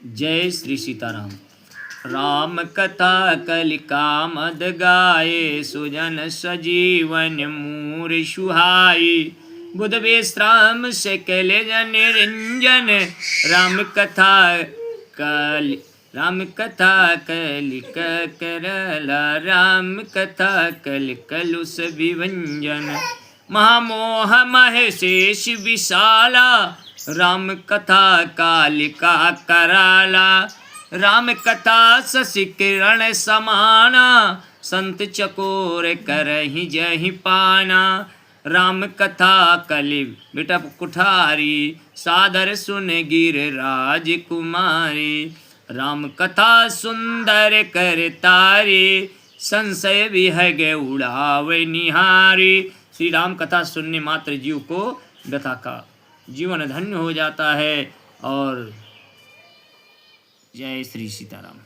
जय श्री सीताराम। राम कथा कलिका मद गाये, सुजन सजीवन मूर सुहाई। बुध विश्राम सकल जन निरंजन, राम कथा कलिक करला, राम कथा कलुष विभंजन। महामोह महेशेष विशाला, राम कथा कालिका कराला। राम कथा शशि किरण समाना, संत चकोर करहि जहि पाना। राम कथा कलि बिटप कुठारी, सादर सुन गिर राजकुमारी। राम कथा सुंदर कर तारी, संशय विहग उड़ावे निहारी। श्री राम कथा सुनने मात्र जीव को व्यथा का जीवन धन्य हो जाता है। और जय श्री सीताराम।